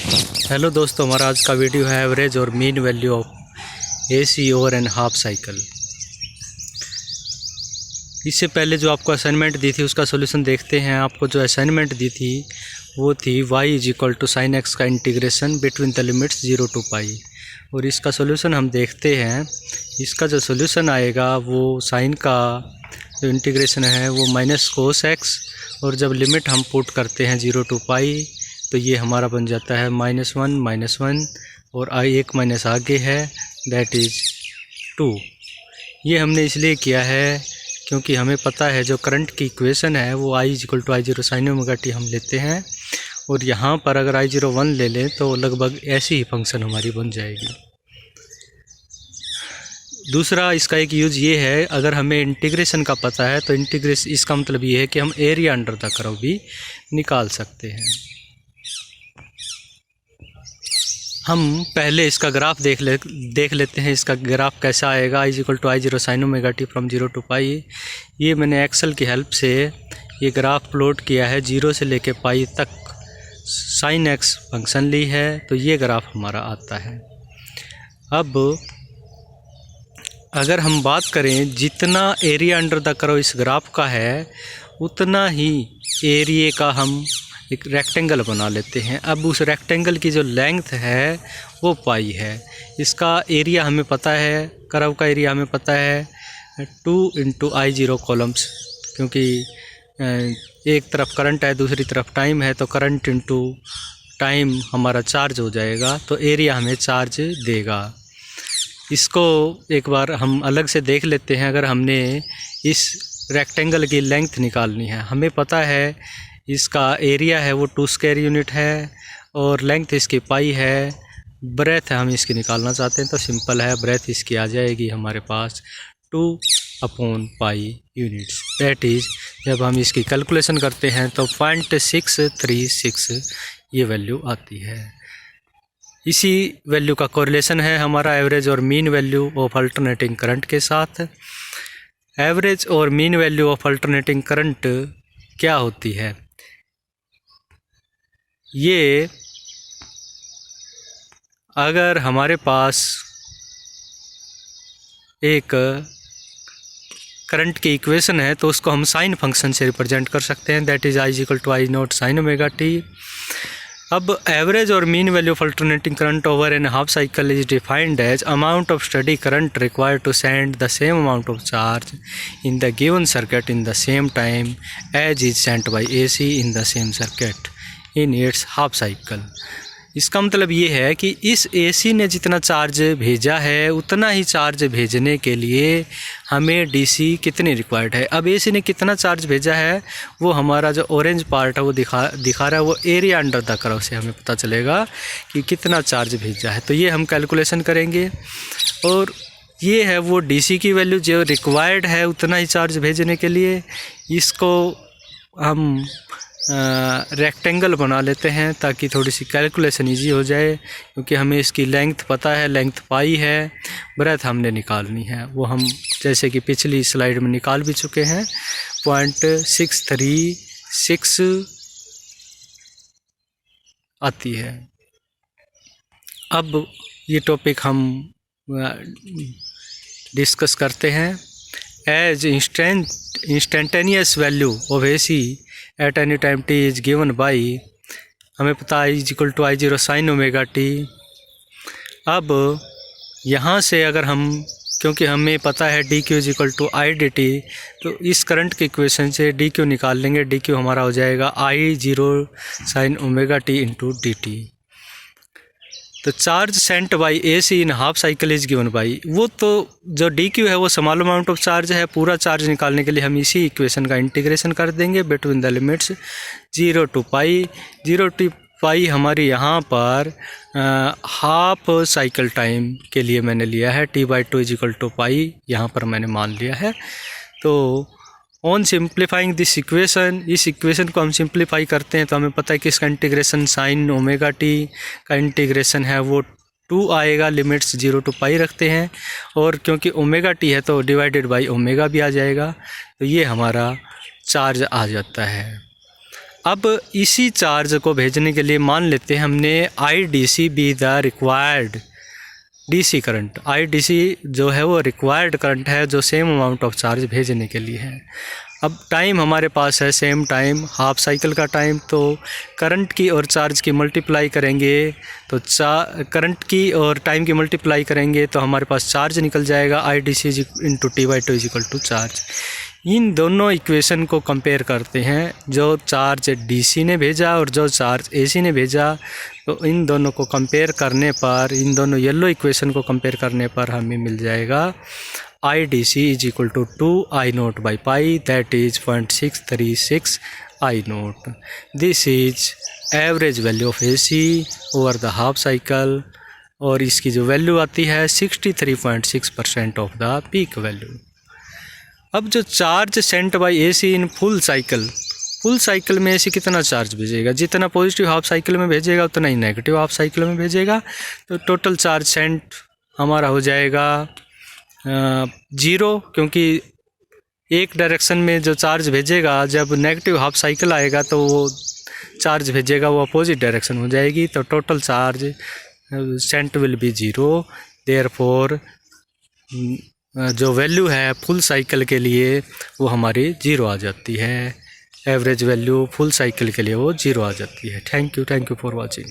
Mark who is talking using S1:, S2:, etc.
S1: Hello दोस्तों, हमारा आज का वीडियो है एवरेज और mean value of AC over and half cycle. इससे पहले जो आपको असाइनमेंट दी थी उसका सॉल्यूशन देखते हैं। आपको जो असाइनमेंट दी थी वो थी y is equal to sine x का integration between the limits 0 to pi, और इसका सॉल्यूशन हम देखते हैं। इसका जो सॉल्यूशन आएगा वो साइन का जो इंटीग्रेशन है वो माइनस कोस एक्स, और जब लिमिट हम पुट करते हैं 0 to पाई तो ये हमारा बन जाता है -1 और एक माइनस आगे है दैट इज़ 2। ये हमने इसलिए किया है क्योंकि हमें पता है जो करंट की इक्वेशन है वो I equal to I0 sine omega t हम लेते हैं, और यहाँ पर अगर I0 1 ले लें तो लगभग ऐसी ही फंक्शन हमारी बन जाएगी। दूसरा इसका एक यूज़ ये है, अगर हमें इंटीग्रेशन का पता है तो इंटीग्रेशन इसका मतलब ये है कि हम एरिया अंडर द कर्व भी निकाल सकते हैं। हम पहले इसका ग्राफ देख लेते हैं। इसका ग्राफ कैसा आएगा। I equal to I0 sine omega t from 0 to pi. ये मैंने एक्सेल की हेल्प से ये ग्राफ प्लॉट किया है, 0 से लेके पाई तक साइन एक्स फंक्शन ली है, तो ये ग्राफ हमारा आता है। अब अगर हम बात करें जितना एरिया अंडर द कर्व इस ग्राफ का है उतना ही एरिया का हम एक रेक्टेंगल बना लेते हैं। अब उस रेक्टेंगल की जो लेंथ है वो पाई है। इसका एरिया हमें पता है, कर्व का एरिया हमें पता है 2 × I0 कॉलम्स, क्योंकि एक तरफ करंट है दूसरी तरफ टाइम है, तो करंट इंटू टाइम हमारा चार्ज हो जाएगा, तो एरिया हमें चार्ज देगा। इसको एक बार हम अलग से देख लेते हैं। अगर हमने इस रेक्टेंगल की लेंथ निकालनी है, हमें पता है इसका एरिया है वो 2 स्क्वायर यूनिट है और लेंथ इसकी पाई है। ब्रेथ हम इसकी निकालना चाहते हैं तो सिंपल है, ब्रेथ इसकी आ जाएगी हमारे पास 2/पाई यूनिट्स। दैट इज़ जब हम इसकी कैलकुलेशन करते हैं तो 0.636 ये वैल्यू आती है। इसी वैल्यू का कोरिलेशन है हमारा एवरेज और mean value of alternating current के साथ। एवरेज और mean value of alternating current क्या होती है? ये अगर हमारे पास एक करंट की इक्वेशन है तो उसको हम साइन फंक्शन से रिप्रेजेंट कर सकते हैं, that is I equal to I0 sine omega t. अब एवरेज और mean value of alternating current over a half cycle is defined as amount of steady current required to send the same amount of charge in the given circuit in the same time as is sent by AC in the same circuit in its half cycle. इसका मतलब ये है कि इस AC ने जितना charge भेजा है उतना ही चार्ज भेजने के लिए हमें DC कितनी रिक्वायर्ड है। अब AC ने कितना चार्ज भेजा है वो हमारा जो ऑरेंज पार्ट है वो दिखा रहा है, वो एरिया अंडर द कर्व से हमें पता चलेगा कि कितना चार्ज भेजा है। तो ये हम कैलकुलेशन करेंगे, और ये है वो DC की वैल्यू जो रिक्वायर्ड है उतना ही चार्ज भेजने के लिए। इसको हम रेक्टेंगल बना लेते हैं ताकि थोड़ी सी कैलकुलेशन इजी हो जाए, क्योंकि हमें इसकी लेंथ पता है, लेंथ पाई है, ब्रेथ हमने निकालनी है। वो हम जैसे कि पिछली स्लाइड में निकाल भी चुके हैं, 0.636 आती है। अब ये टॉपिक हम डिस्कस करते हैं। As instantaneous value of AC at any time t is given by, हमें पता है I equal to I0 sine omega t. अब यहाँ से अगर हम, क्योंकि हमें पता है dq is equal to I/dt, तो इस करंट के इक्वेशन से dq निकाल लेंगे। dq हमारा हो जाएगा I0 sine omega T into dt। तो charge Saint by AC in half cycle is given by, वो तो जो dq है वो स्मॉल अमाउंट ऑफ चार्ज है। पूरा चार्ज निकालने के लिए हम इसी इक्वेशन का इंटीग्रेशन कर देंगे between the limits 0 to pi. 0 to पाई हमारी यहाँ पर हाफ साइकिल टाइम के लिए मैंने लिया है, T/2 इज इक्वल टू पाई यहाँ पर मैंने मान लिया है। तो ऑन सिंप्लीफाइंग दिस इक्वेशन, इस इक्वेशन को हम सिंप्लीफाई करते हैं तो हमें पता है कि इसका इंटीग्रेशन साइन ओमेगा टी का इंटीग्रेशन है वो 2 आएगा, लिमिट्स 0 to पाई रखते हैं, और क्योंकि ओमेगा टी है तो डिवाइडेड बाई ओमेगा भी आ जाएगा, तो ये हमारा चार्ज आ जाता है। अब इसी चार्ज को भेजने के लिए मान लेते हैं हमने IDC be the required DC current. IDC जो है वो रिक्वायर्ड करंट है जो सेम अमाउंट ऑफ चार्ज भेजने के लिए है। अब टाइम हमारे पास है सेम टाइम, हाफ साइकिल का टाइम, तो करंट की और चार्ज की मल्टीप्लाई करेंगे तो करंट की और टाइम की मल्टीप्लाई करेंगे तो हमारे पास चार्ज निकल जाएगा IDC into T/2 equal to charge. इन दोनों इक्वेशन को कंपेयर करते हैं, जो चार्ज DC ने भेजा और जो चार्ज AC ने भेजा, तो इन दोनों को कंपेयर करने पर, इन दोनों येलो इक्वेशन को कंपेयर करने पर हमें मिल जाएगा IDC is equal to 2I0 by pi, that is 0.636 I0। This is average value of AC over the half cycle, और इसकी जो वैल्यू आती है 63.6% ऑफ द पीक वैल्यू। अब जो charge Saint by AC in full cycle में AC कितना charge भेजेगा, जितना पॉजिटिव हाफ साइकिल में भेजेगा उतना ही नेगेटिव हाफ साइकिल में भेजेगा, तो टोटल चार्ज सेंट हमारा हो जाएगा 0, क्योंकि एक डायरेक्शन में जो चार्ज भेजेगा, जब नेगेटिव हाफ साइकिल आएगा तो वो चार्ज भेजेगा वो अपोजिट डायरेक्शन हो जाएगी, तो total charge sent will be 0। Therefore जो वैल्यू है फुल साइकिल के लिए वो हमारी 0 आ जाती है। एवरेज वैल्यू फुल साइकिल के लिए वो 0 आ जाती है। Thank you for watching.